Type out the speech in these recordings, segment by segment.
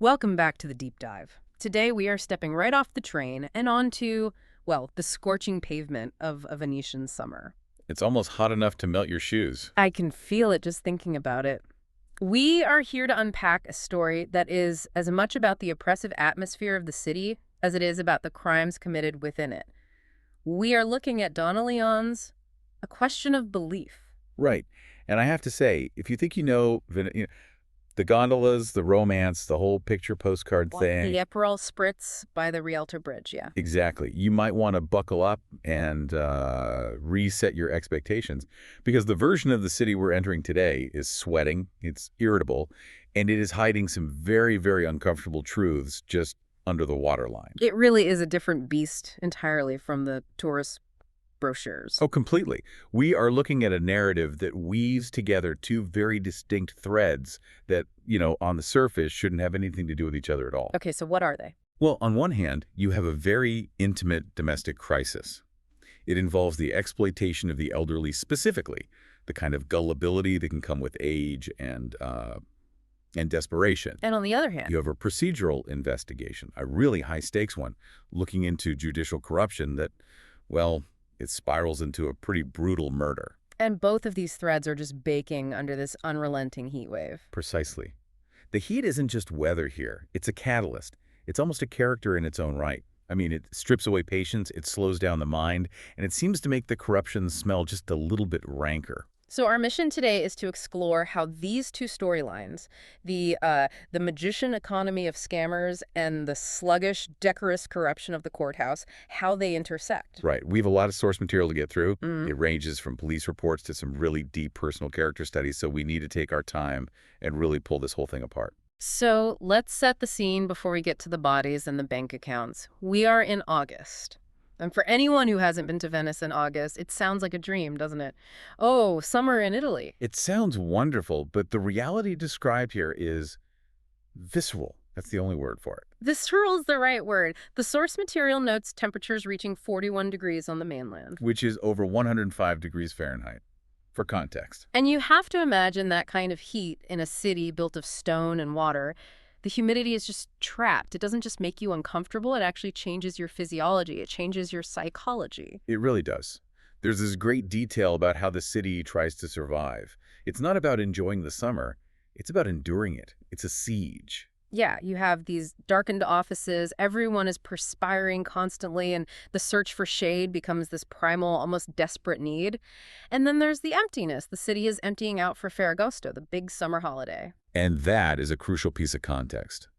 Welcome back to the deep dive. Today we are stepping right off the train and onto, well, the scorching pavement of a Venetian summer. It's almost hot enough to melt your shoes. I can feel it just thinking about it. We are here to unpack a story that is as much about the oppressive atmosphere of the city as it is about the crimes committed within it. We are looking at Donna Leon's A Question of Belief. Right. And I have to say, if you think the gondolas, the romance, the whole picture postcard thing. The Aperol Spritz by the Rialto Bridge, yeah. Exactly. You might want to buckle up and reset your expectations because the version of the city we're entering today is sweating, it's irritable, and it is hiding some very, very uncomfortable truths just under the waterline. It really is a different beast entirely from the tourist brochures. Oh, completely. We are looking at a narrative that weaves together two very distinct threads that, on the surface shouldn't have anything to do with each other at all. Okay, so what are they? Well, on one hand, you have a very intimate domestic crisis. It involves the exploitation of the elderly specifically, the kind of gullibility that can come with age and desperation. And on the other hand, You have a procedural investigation, a really high-stakes one, looking into judicial corruption that, well, it spirals into a pretty brutal murder. and both of these threads are just baking under this unrelenting heat wave. Precisely. The heat isn't just weather here. It's a catalyst. It's almost a character in its own right. I mean, it strips away patience, it slows down the mind, and it seems to make the corruption smell just a little bit ranker. So our mission today is to explore how these two storylines, the magician economy of scammers and the sluggish, decorous corruption of the courthouse, how they intersect. Right. We have a lot of source material to get through. Mm. It ranges from police reports to some really deep personal character studies, so we need to take our time and really pull this whole thing apart. So let's set the scene before we get to the bodies and the bank accounts. We are in August. And for anyone who hasn't been to Venice in August, it sounds like a dream, doesn't it? Oh, summer in Italy. It sounds wonderful, but the reality described here is visceral. That's the only word for it. Visceral is the right word. The source material notes temperatures reaching 41 degrees on the mainland. Which is over 105 degrees Fahrenheit, for context. And you have to imagine that kind of heat in a city built of stone and water. The humidity is just trapped. It doesn't just make you uncomfortable, it actually changes your physiology. It changes your psychology. It really does. There's this great detail about how the city tries to survive. It's not about enjoying the summer. It's about enduring it. It's a siege. Yeah, you have these darkened offices, everyone is perspiring constantly, and the search for shade becomes this primal, almost desperate need. And then there's the emptiness. The city is emptying out for Ferragosto, the big summer holiday. And that is a crucial piece of context.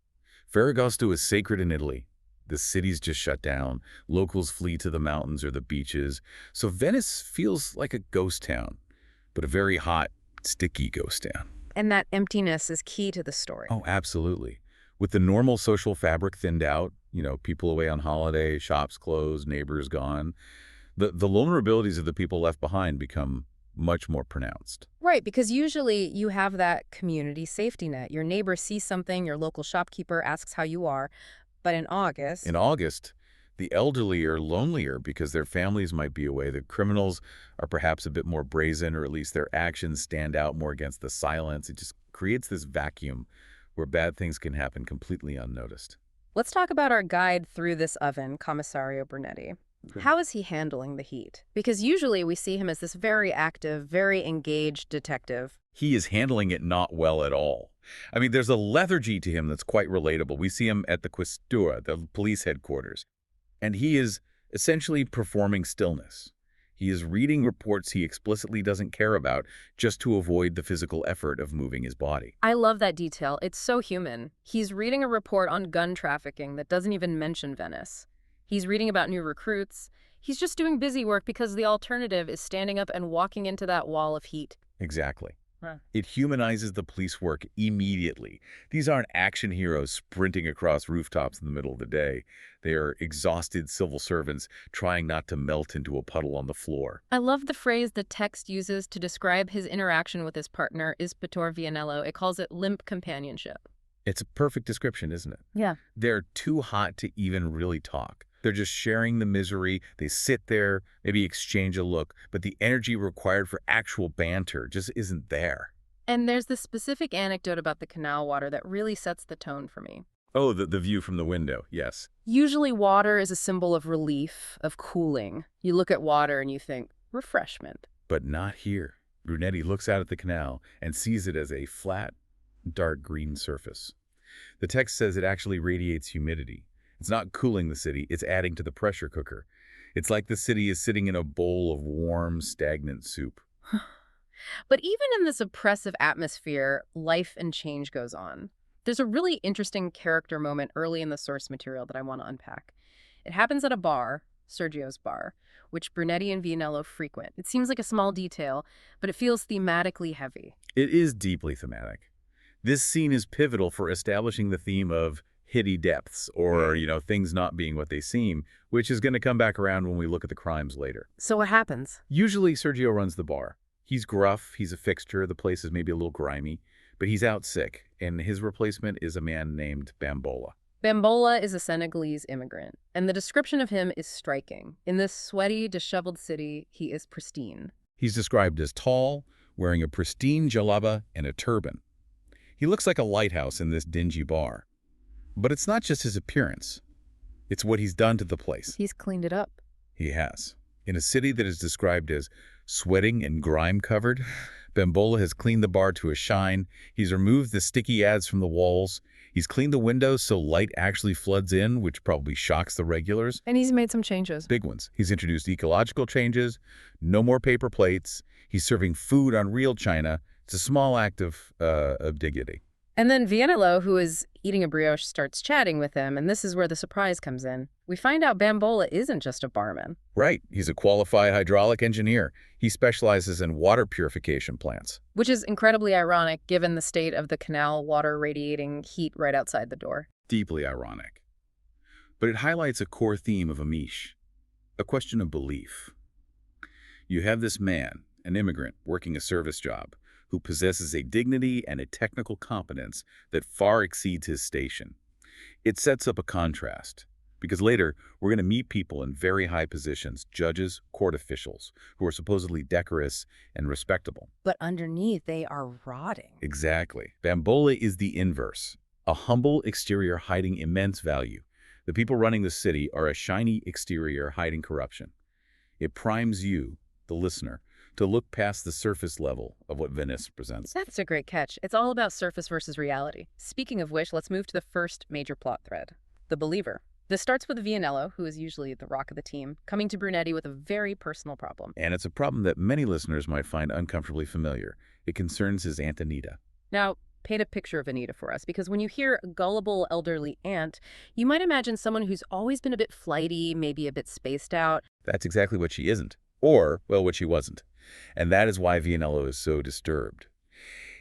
Ferragosto is sacred in Italy. The city's just shut down. Locals flee to the mountains or the beaches. So Venice feels like a ghost town, but a very hot, sticky ghost town. And that emptiness is key to the story. Oh, absolutely. With the normal social fabric thinned out, people away on holiday, shops closed, neighbors gone, the vulnerabilities of the people left behind become much more pronounced. Right, because usually you have that community safety net. Your neighbor sees something, your local shopkeeper asks how you are. But in August, The elderly are lonelier because their families might be away. The criminals are perhaps a bit more brazen, or at least their actions stand out more against the silence. It just creates this vacuum where bad things can happen completely unnoticed. let's talk about our guide through this oven, Commissario Brunetti. Okay. How is he handling the heat? Because usually we see him as this very active, very engaged detective. He is handling it not well at all. I mean, there's a lethargy to him that's quite relatable. We see him at the Questura, the police headquarters, and he is essentially performing stillness. He is reading reports he explicitly doesn't care about just to avoid the physical effort of moving his body. I love that detail. It's so human. He's reading a report on gun trafficking that doesn't even mention Venice. He's reading about new recruits. He's just doing busy work because the alternative is standing up and walking into that wall of heat. Exactly. Huh. It humanizes the police work immediately. These aren't action heroes sprinting across rooftops in the middle of the day. They are exhausted civil servants trying not to melt into a puddle on the floor. I love the phrase the text uses to describe his interaction with his partner, Ispettore Vianello. It calls it limp companionship. It's a perfect description, isn't it? Yeah. They're too hot to even really talk. They're just sharing the misery. They sit there, maybe exchange a look, but the energy required for actual banter just isn't there. And there's this specific anecdote about the canal water that really sets the tone for me. Oh, the view from the window, yes. Usually water is a symbol of relief, of cooling. You look at water and you think, refreshment. But not here. Brunetti looks out at the canal and sees it as a flat, dark green surface. The text says it actually radiates humidity. It's not cooling the city, it's adding to the pressure cooker. It's like the city is sitting in a bowl of warm, stagnant soup. But even in this oppressive atmosphere, life and change goes on. There's a really interesting character moment early in the source material that I want to unpack. It happens at a bar, Sergio's bar, which Brunetti and Vianello frequent. It seems like a small detail, but it feels thematically heavy. It is deeply thematic. This scene is pivotal for establishing the theme of hitty depths, or, things not being what they seem, which is going to come back around when we look at the crimes later. So what happens? Usually, Sergio runs the bar. He's gruff, he's a fixture, the place is maybe a little grimy, but he's out sick, and his replacement is a man named Bambola. Bambola is a Senegalese immigrant, and the description of him is striking. In this sweaty, disheveled city, he is pristine. He's described as tall, wearing a pristine jalaba and a turban. He looks like a lighthouse in this dingy bar. But it's not just his appearance. It's what he's done to the place. He's cleaned it up. He has. In a city that is described as sweating and grime-covered, Bambola has cleaned the bar to a shine. He's removed the sticky ads from the walls. He's cleaned the windows so light actually floods in, which probably shocks the regulars. And he's made some changes. Big ones. He's introduced ecological changes, no more paper plates. He's serving food on real china. It's a small act of dignity. And then Vianello, who is eating a brioche, starts chatting with him, and this is where the surprise comes in. We find out Bambola isn't just a barman. Right. He's a qualified hydraulic engineer. He specializes in water purification plants. Which is incredibly ironic given the state of the canal water radiating heat right outside the door. Deeply ironic. But it highlights a core theme of Amish, a question of belief. You have this man, an immigrant, working a service job, who possesses a dignity and a technical competence that far exceeds his station. It sets up a contrast, because later we're going to meet people in very high positions, judges, court officials, who are supposedly decorous and respectable. But underneath, they are rotting. Exactly. Bambola is the inverse, a humble exterior hiding immense value. The people running the city are a shiny exterior hiding corruption. It primes you, the listener, to look past the surface level of what Venice presents. That's a great catch. It's all about surface versus reality. Speaking of which, let's move to the first major plot thread, the believer. This starts with Vianello, who is usually the rock of the team, coming to Brunetti with a very personal problem. And it's a problem that many listeners might find uncomfortably familiar. It concerns his Aunt Anita. Now, paint a picture of Anita for us, because when you hear a gullible elderly aunt, you might imagine someone who's always been a bit flighty, maybe a bit spaced out. That's exactly what she isn't. Or, well, what she wasn't. And that is why Vianello is so disturbed.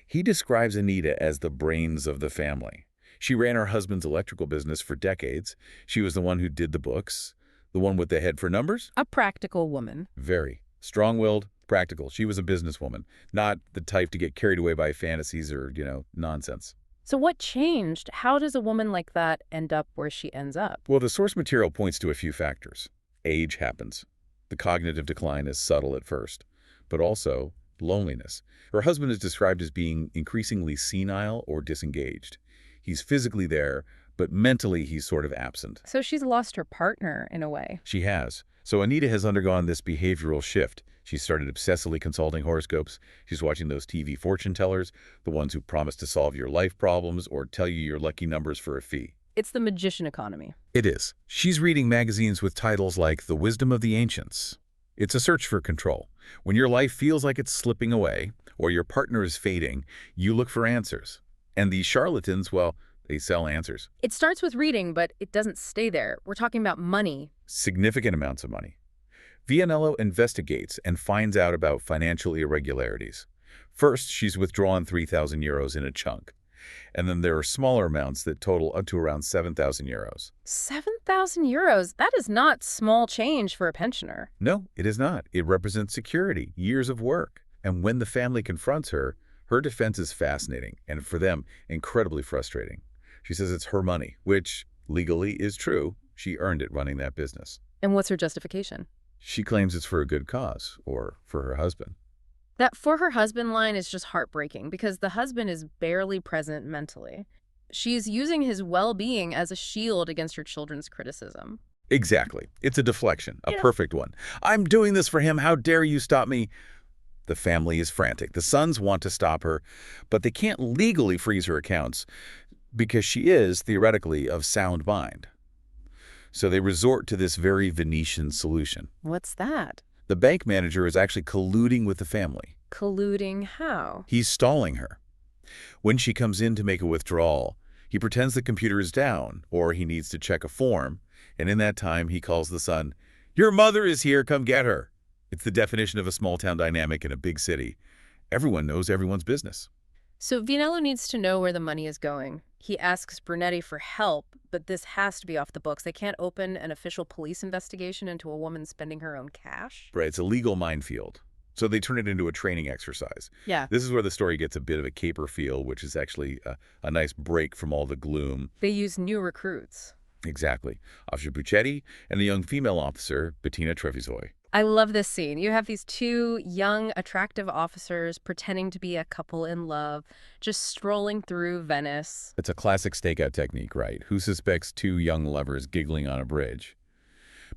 He describes Anita as the brains of the family. She ran her husband's electrical business for decades. She was the one who did the books, the one with the head for numbers. A practical woman. Very. Strong-willed, practical. She was a businesswoman, not the type to get carried away by fantasies or, nonsense. So what changed? How does a woman like that end up where she ends up? Well, the source material points to a few factors. Age happens. The cognitive decline is subtle at first, but also loneliness. Her husband is described as being increasingly senile or disengaged. He's physically there, but mentally he's sort of absent. So she's lost her partner in a way. She has. So Anita has undergone this behavioral shift. She started obsessively consulting horoscopes. She's watching those TV fortune tellers, the ones who promise to solve your life problems or tell you your lucky numbers for a fee. It's the magician economy. It is. She's reading magazines with titles like The Wisdom of the Ancients. It's a search for control. When your life feels like it's slipping away or your partner is fading, you look for answers. And these charlatans, well, they sell answers. It starts with reading, but it doesn't stay there. We're talking about money. Significant amounts of money. Vianello investigates and finds out about financial irregularities. First, she's withdrawn 3,000 euros in a chunk. And then there are smaller amounts that total up to around 7,000 euros. 7,000 euros? That is not small change for a pensioner. No, it is not. It represents security, years of work. And when the family confronts her, her defense is fascinating and, for them, incredibly frustrating. She says it's her money, which legally is true. She earned it running that business. And what's her justification? She claims it's for a good cause, or for her husband. That for her husband line is just heartbreaking because the husband is barely present mentally. She's using his well-being as a shield against her children's criticism. Exactly. It's a deflection, a Yeah. perfect one. I'm doing this for him. How dare you stop me? The family is frantic. The sons want to stop her, but they can't legally freeze her accounts because she is, theoretically, of sound mind. So they resort to this very Venetian solution. What's that? The bank manager is actually colluding with the family. Colluding how? He's stalling her. When she comes in to make a withdrawal, he pretends the computer is down, or he needs to check a form, and in that time he calls the son, "Your mother is here, come get her." It's the definition of a small-town dynamic in a big city. Everyone knows everyone's business. So Vianello needs to know where the money is going. He asks Brunetti for help, but this has to be off the books. They can't open an official police investigation into a woman spending her own cash. Right, it's a legal minefield. So they turn it into a training exercise. Yeah. This is where the story gets a bit of a caper feel, which is actually a nice break from all the gloom. They use new recruits. Exactly. Officer Buccetti and a young female officer, Bettina Trevisoy. I love this scene. You have these two young, attractive officers pretending to be a couple in love, just strolling through Venice. It's a classic stakeout technique, right? Who suspects two young lovers giggling on a bridge?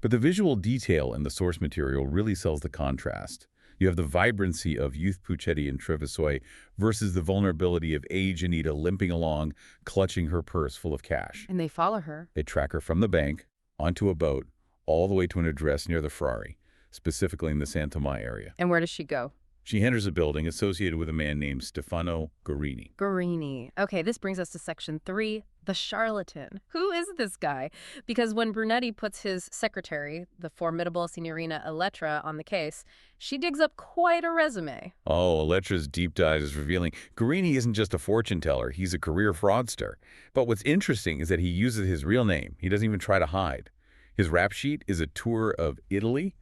But the visual detail in the source material really sells the contrast. You have the vibrancy of youth Puccetti and Trevisoy versus the vulnerability of age Anita limping along, clutching her purse full of cash. And they follow her. They track her from the bank, onto a boat, all the way to an address near the Frari, specifically in the San Tomé area. And where does she go? She enters a building associated with a man named Stefano Guarini. Guarini. Okay, this brings us to section 3, the charlatan. Who is this guy? Because when Brunetti puts his secretary, the formidable Signorina Elettra, on the case, she digs up quite a resume. Oh, Elettra's deep dive is revealing. Guarini isn't just a fortune teller, he's a career fraudster. But what's interesting is that he uses his real name. He doesn't even try to hide. His rap sheet is a tour of Italy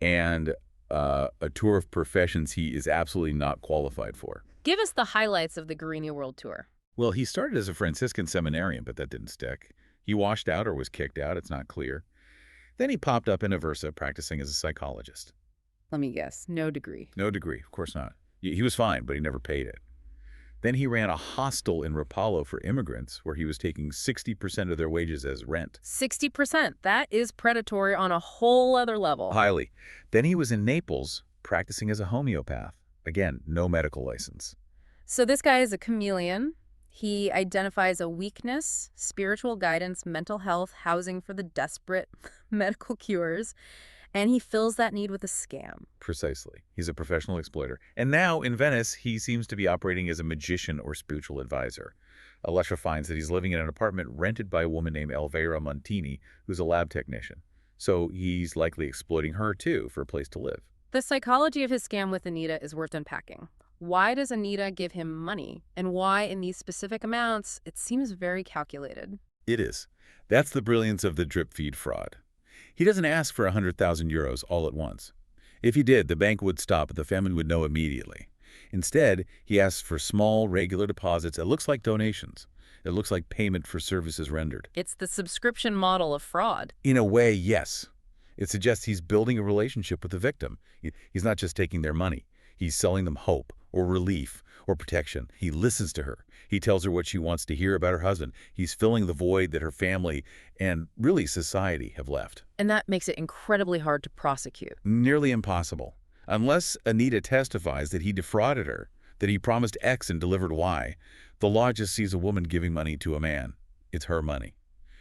and a tour of professions he is absolutely not qualified for. Give us the highlights of the Guarini World Tour. Well, he started as a Franciscan seminarian, but that didn't stick. He washed out or was kicked out, it's not clear. Then he popped up in Aversa practicing as a psychologist. Let me guess, no degree. No degree, of course not. He was fine, but he never paid it. Then he ran a hostel in Rapallo for immigrants where he was taking 60% of their wages as rent. 60%. That is predatory on a whole other level. Highly. Then he was in Naples practicing as a homeopath. Again, no medical license. So this guy is a chameleon. He identifies a weakness, spiritual guidance, mental health, housing for the desperate, medical cures, and he fills that need with a scam. Precisely. He's a professional exploiter. And now, in Venice, he seems to be operating as a magician or spiritual advisor. Elettra finds that he's living in an apartment rented by a woman named Elvira Montini, who's a lab technician. So he's likely exploiting her, too, for a place to live. The psychology of his scam with Anita is worth unpacking. Why does Anita give him money? And why, in these specific amounts, it seems very calculated. It is. That's the brilliance of the drip feed fraud. He doesn't ask for 100,000 euros all at once. If he did, the bank would stop, but the family would know immediately. Instead, he asks for small, regular deposits. It looks like donations. It looks like payment for services rendered. It's the subscription model of fraud. In a way, yes. It suggests he's building a relationship with the victim. He's not just taking their money. He's selling them hope or relief or protection. He listens to her. He tells her what she wants to hear about her husband. He's filling the void that her family and really society have left. And that makes it incredibly hard to prosecute. Nearly impossible. Unless Anita testifies that he defrauded her, that he promised X and delivered Y, the law just sees a woman giving money to a man. It's her money.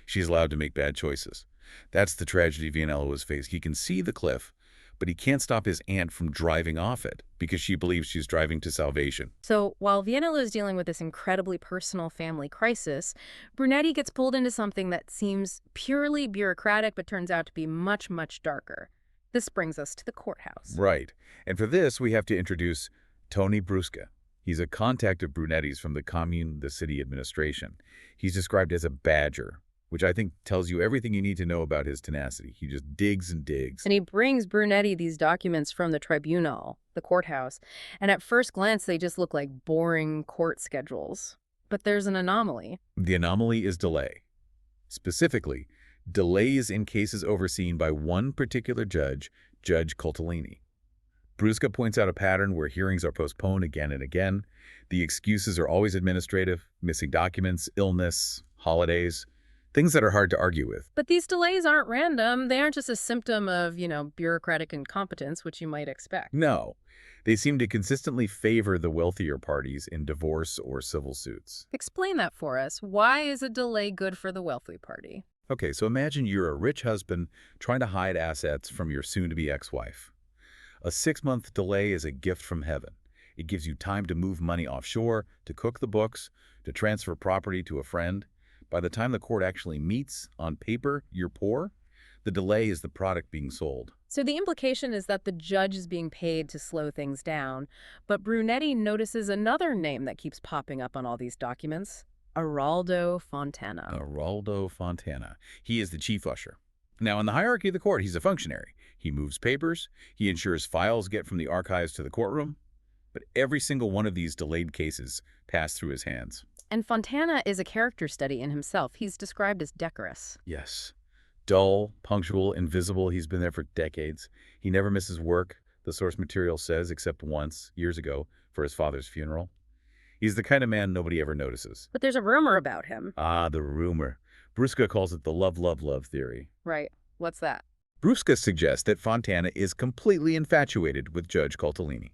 She's allowed to make bad choices. That's the tragedy Vianello has faced. He can see the cliff, but he can't stop his aunt from driving off it because she believes she's driving to salvation. So while Vianello is dealing with this incredibly personal family crisis, Brunetti gets pulled into something that seems purely bureaucratic but turns out to be much, much darker. This brings us to the courthouse. Right. And for this, we have to introduce Tony Brusca. He's a contact of Brunetti's from the commune, the city administration. He's described as a badger, which I think tells you everything you need to know about his tenacity. He just digs and digs. And he brings Brunetti these documents from the tribunal, the courthouse, and at first glance they just look like boring court schedules. But there's an anomaly. The anomaly is delay. Specifically, delays in cases overseen by one particular judge, Judge Coltellini. Brusca points out a pattern where hearings are postponed again and again. The excuses are always administrative, missing documents, illness, holidays, things that are hard to argue with. But these delays aren't random. They aren't just a symptom of, bureaucratic incompetence, which you might expect. No, they seem to consistently favor the wealthier parties in divorce or civil suits. Explain that for us. Why is a delay good for the wealthy party? Okay, so imagine you're a rich husband trying to hide assets from your soon-to-be ex-wife. A 6-month delay is a gift from heaven. It gives you time to move money offshore, to cook the books, to transfer property to a friend. By the time the court actually meets, on paper, you're poor. The delay is the product being sold. So the implication is that the judge is being paid to slow things down, but Brunetti notices another name that keeps popping up on all these documents: Araldo Fontana. Araldo Fontana. He is the chief usher. Now, in the hierarchy of the court, he's a functionary. He moves papers. He ensures files get from the archives to the courtroom. But every single one of these delayed cases passed through his hands. And Fontana is a character study in himself. He's described as decorous. Yes. Dull, punctual, invisible. He's been there for decades. He never misses work, the source material says, except once, years ago, for his father's funeral. He's the kind of man nobody ever notices. But there's a rumor about him. Ah, the rumor. Brusca calls it the love, love, love theory. Right. What's that? Brusca suggests that Fontana is completely infatuated with Judge Coltellini,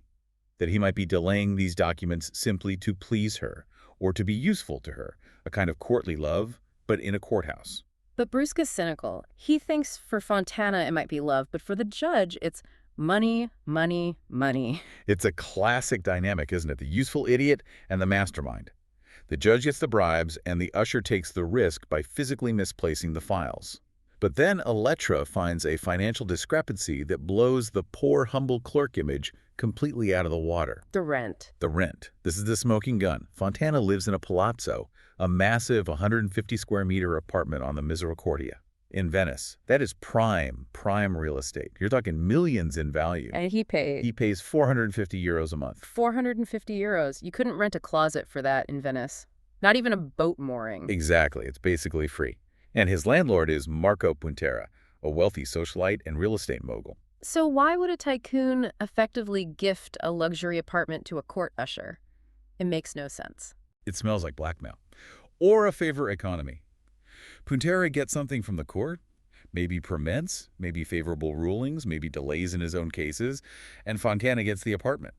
that he might be delaying these documents simply to please her or to be useful to her, a kind of courtly love, but in a courthouse. But Brusca's cynical. He thinks for Fontana it might be love, but for the judge it's money, money, money. It's a classic dynamic, isn't it? The useful idiot and the mastermind. The judge gets the bribes, and the usher takes the risk by physically misplacing the files. But then Elettra finds a financial discrepancy that blows the poor, humble clerk image completely out of the water. The rent. The rent. This is the smoking gun. Fontana lives in a palazzo, a massive 150-square-meter apartment on the Misericordia in Venice. That is prime real estate. You're talking millions in value. And he pays 450 euros a month. 450 euros. You couldn't rent a closet for that in Venice. Not even a boat mooring. Exactly. It's basically free. And his landlord is Marco Puntera, a wealthy socialite and real estate mogul. So why would a tycoon effectively gift a luxury apartment to a court usher? It makes no sense. It smells like blackmail. Or a favor economy. Puntera gets something from the court, maybe permits, maybe favorable rulings, maybe delays in his own cases, and Fontana gets the apartment.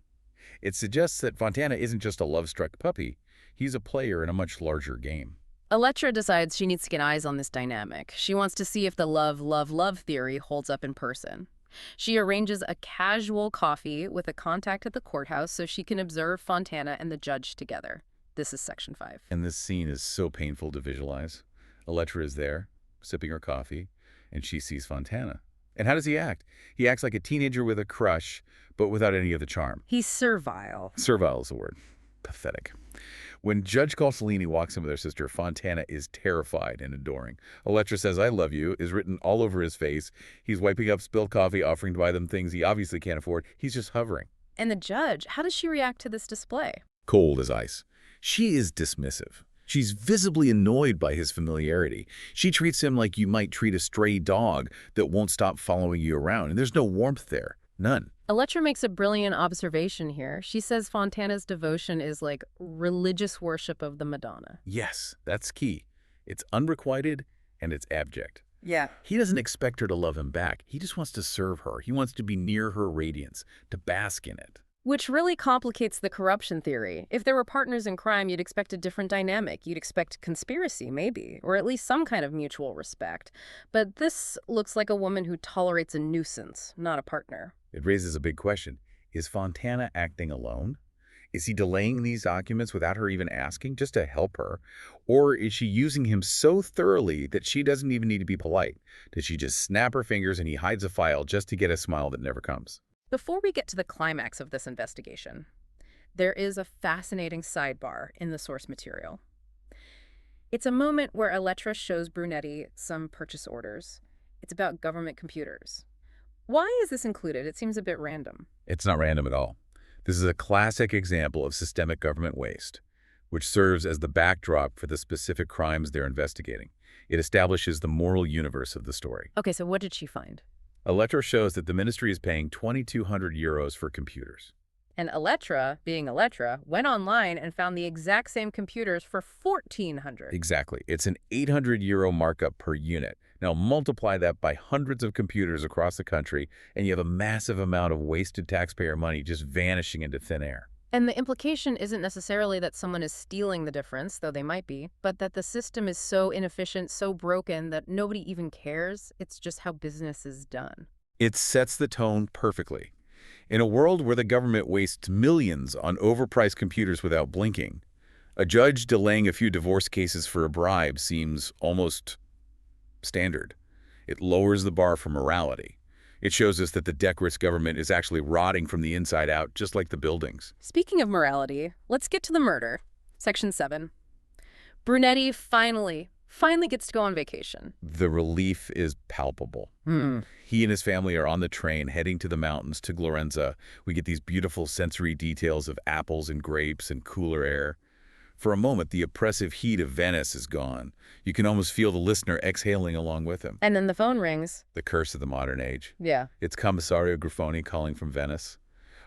It suggests that Fontana isn't just a love-struck puppy. He's a player in a much larger game. Elettra decides she needs to get eyes on this dynamic. She wants to see if the love, love, love theory holds up in person. She arranges a casual coffee with a contact at the courthouse so she can observe Fontana and the judge together. This is Section 5. And this scene is so painful to visualize. Elettra is there, sipping her coffee, and she sees Fontana. And how does he act? He acts like a teenager with a crush, but without any of the charm. He's servile. Servile is the word. Pathetic. When Judge Coltellini walks in with her sister, Fontana is terrified and adoring. Elettra says, "I love you," is written all over his face. He's wiping up spilled coffee, offering to buy them things he obviously can't afford. He's just hovering. And the judge, how does she react to this display? Cold as ice. She is dismissive. She's visibly annoyed by his familiarity. She treats him like you might treat a stray dog that won't stop following you around, and there's no warmth there. None. Elettra makes a brilliant observation here. She says Fontana's devotion is like religious worship of the Madonna. Yes, that's key. It's unrequited and it's abject. Yeah. He doesn't expect her to love him back. He just wants to serve her. He wants to be near her radiance, to bask in it. Which really complicates the corruption theory. If there were partners in crime, you'd expect a different dynamic. You'd expect conspiracy, maybe, or at least some kind of mutual respect. But this looks like a woman who tolerates a nuisance, not a partner. It raises a big question. Is Fontana acting alone? Is he delaying these documents without her even asking, just to help her? Or is she using him so thoroughly that she doesn't even need to be polite? Does she just snap her fingers and he hides a file just to get a smile that never comes? Before we get to the climax of this investigation, there is a fascinating sidebar in the source material. It's a moment where Elettra shows Brunetti some purchase orders. It's about government computers. Why is this included? It seems a bit random. It's not random at all. This is a classic example of systemic government waste, which serves as the backdrop for the specific crimes they're investigating. It establishes the moral universe of the story. Okay, so what did she find? Electro shows that the ministry is paying 2,200 euros for computers. And Elettra, being Elettra, went online and found the exact same computers for 1,400. Exactly. It's an 800 euro markup per unit. Now multiply that by hundreds of computers across the country, and you have a massive amount of wasted taxpayer money just vanishing into thin air. And the implication isn't necessarily that someone is stealing the difference, though they might be, but that the system is so inefficient, so broken, that nobody even cares. It's just how business is done. It sets the tone perfectly. In a world where the government wastes millions on overpriced computers without blinking, a judge delaying a few divorce cases for a bribe seems almost standard. It lowers the bar for morality. It shows us that the decorous government is actually rotting from the inside out, just like the buildings. Speaking of morality, let's get to the murder. Section 7. Brunetti finally gets to go on vacation. The relief is palpable. He and his family are on the train heading to the mountains to Lorenzo. We get these beautiful sensory details of apples and grapes and cooler air. For a moment, the oppressive heat of Venice is gone. You can almost feel the listener exhaling along with him. And then the phone rings. The curse of the modern age. Yeah. It's Commissario Grifoni calling from Venice.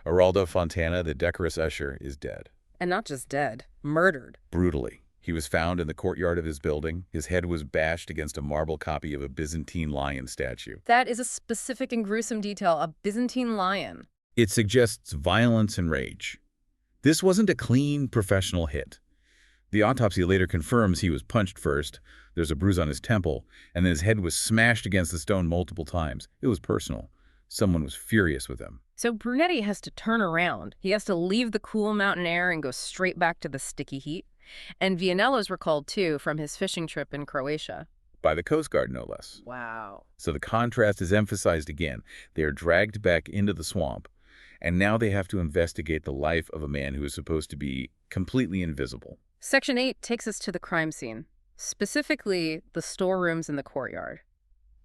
Araldo Fontana, the decorous usher, is dead. And not just dead, murdered. Brutally. He was found in the courtyard of his building. His head was bashed against a marble copy of a Byzantine lion statue. That is a specific and gruesome detail, a Byzantine lion. It suggests violence and rage. This wasn't a clean, professional hit. The autopsy later confirms he was punched first, there's a bruise on his temple, and then his head was smashed against the stone multiple times. It was personal. Someone was furious with him. So Brunetti has to turn around. He has to leave the cool mountain air and go straight back to the sticky heat. And Vianello's recalled, too, from his fishing trip in Croatia. By the Coast Guard, no less. Wow. So the contrast is emphasized again. They are dragged back into the swamp, and now they have to investigate the life of a man who is supposed to be completely invisible. Section 8 takes us to the crime scene, specifically the storerooms in the courtyard.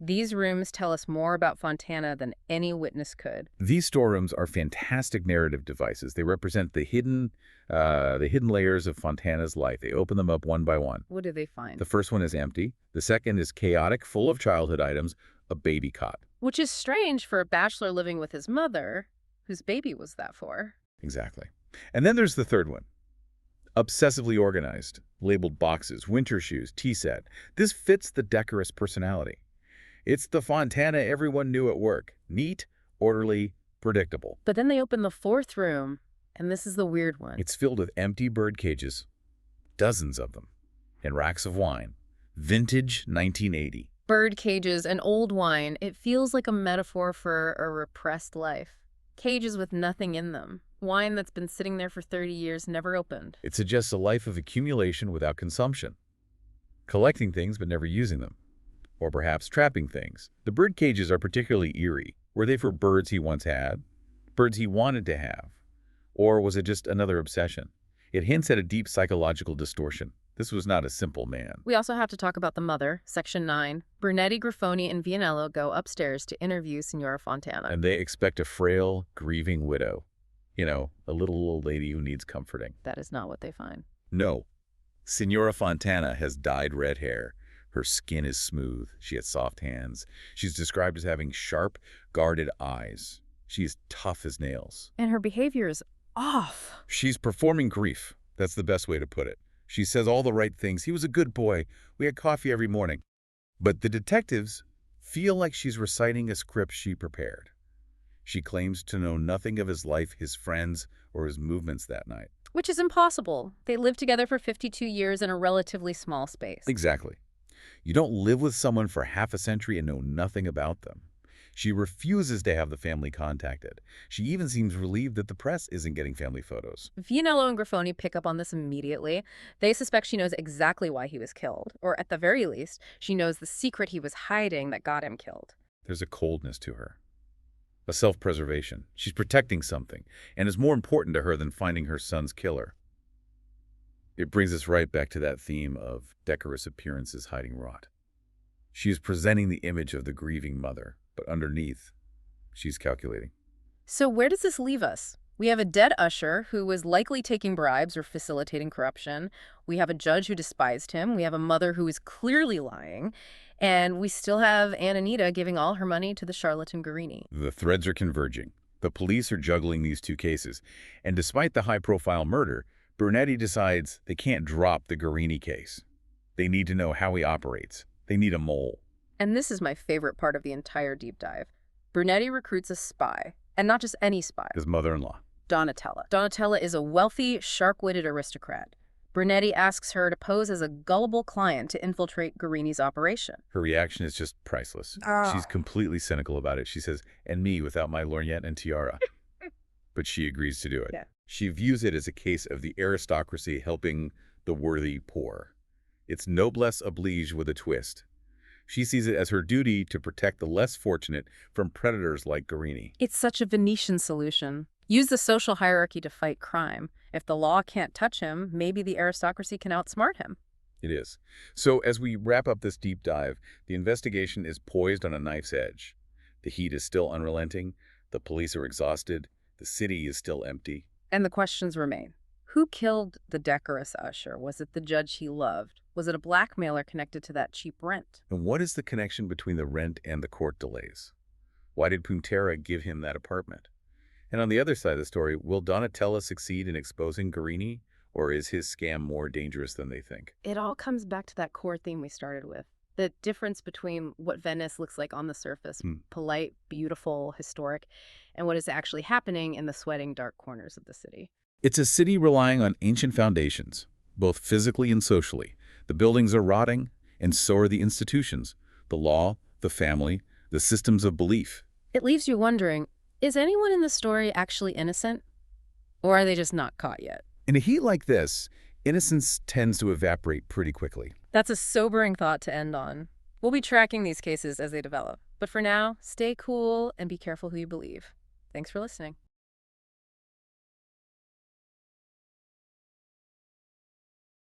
These rooms tell us more about Fontana than any witness could. These storerooms are fantastic narrative devices. They represent the hidden layers of Fontana's life. They open them up one by one. What do they find? The first one is empty. The second is chaotic, full of childhood items, a baby cot. Which is strange for a bachelor living with his mother, whose baby was that for. Exactly. And then there's the third one. Obsessively organized, labeled boxes, winter shoes, tea set. This fits the decorous personality. It's the Fontana everyone knew at work. Neat, orderly, predictable. But then they open the fourth room, and this is the weird one. It's filled with empty bird cages, dozens of them, and racks of wine. Vintage 1980. Bird cages and old wine. It feels like a metaphor for a repressed life. Cages with nothing in them. Wine that's been sitting there for 30 years, never opened. It suggests a life of accumulation without consumption. Collecting things but never using them. Or perhaps trapping things. The bird cages are particularly eerie. Were they for birds he once had? Birds he wanted to have? Or was it just another obsession? It hints at a deep psychological distortion. This was not a simple man. We also have to talk about the mother, Section 9. Brunetti, Grifoni, and Vianello go upstairs to interview Signora Fontana. And they expect a frail, grieving widow. You know, a little old lady who needs comforting. That is not what they find. No. Signora Fontana has dyed red hair. Her skin is smooth. She has soft hands. She's described as having sharp, guarded eyes. She is tough as nails. And her behavior is off. She's performing grief. That's the best way to put it. She says all the right things. He was a good boy. We had coffee every morning. But the detectives feel like she's reciting a script she prepared. She claims to know nothing of his life, his friends, or his movements that night. Which is impossible. They lived together for 52 years in a relatively small space. Exactly. You don't live with someone for half a century and know nothing about them. She refuses to have the family contacted. She even seems relieved that the press isn't getting family photos. Vianello and Grifoni pick up on this immediately. They suspect she knows exactly why he was killed, or at the very least, she knows the secret he was hiding that got him killed. There's a coldness to her, a self-preservation. She's protecting something, and is more important to her than finding her son's killer. It brings us right back to that theme of decorous appearances hiding rot. She is presenting the image of the grieving mother, but underneath, she's calculating. So where does this leave us? We have a dead usher who was likely taking bribes or facilitating corruption. We have a judge who despised him. We have a mother who is clearly lying. And we still have Aunt Anita giving all her money to the charlatan Guarini. The threads are converging. The police are juggling these two cases. And despite the high-profile murder, Brunetti decides they can't drop the Guarini case. They need to know how he operates. They need a mole. And this is my favorite part of the entire deep dive. Brunetti recruits a spy, and not just any spy. His mother-in-law. Donatella. Donatella is a wealthy, shark-witted aristocrat. Brunetti asks her to pose as a gullible client to infiltrate Guarini's operation. Her reaction is just priceless. She's completely cynical about it. She says, and me without my lorgnette and tiara. But she agrees to do it. Yeah. She views it as a case of the aristocracy helping the worthy poor. It's noblesse oblige with a twist. She sees it as her duty to protect the less fortunate from predators like Guarini. It's such a Venetian solution. Use the social hierarchy to fight crime. If the law can't touch him, maybe the aristocracy can outsmart him. It is. So as we wrap up this deep dive, the investigation is poised on a knife's edge. The heat is still unrelenting. The police are exhausted. The city is still empty. And the questions remain. Who killed the decorous usher? Was it the judge he loved? Was it a blackmailer connected to that cheap rent? And what is the connection between the rent and the court delays? Why did Puntera give him that apartment? And on the other side of the story, will Donatella succeed in exposing Guarini, or is his scam more dangerous than they think? It all comes back to that core theme we started with. The difference between what Venice looks like on the surface, polite, beautiful, historic, and what is actually happening in the sweating dark corners of the city. It's a city relying on ancient foundations, both physically and socially. The buildings are rotting, and so are the institutions, the law, the family, the systems of belief. It leaves you wondering, is anyone in the story actually innocent? Or are they just not caught yet? In a heat like this, innocence tends to evaporate pretty quickly. That's a sobering thought to end on. We'll be tracking these cases as they develop. But for now, stay cool and be careful who you believe. Thanks for listening.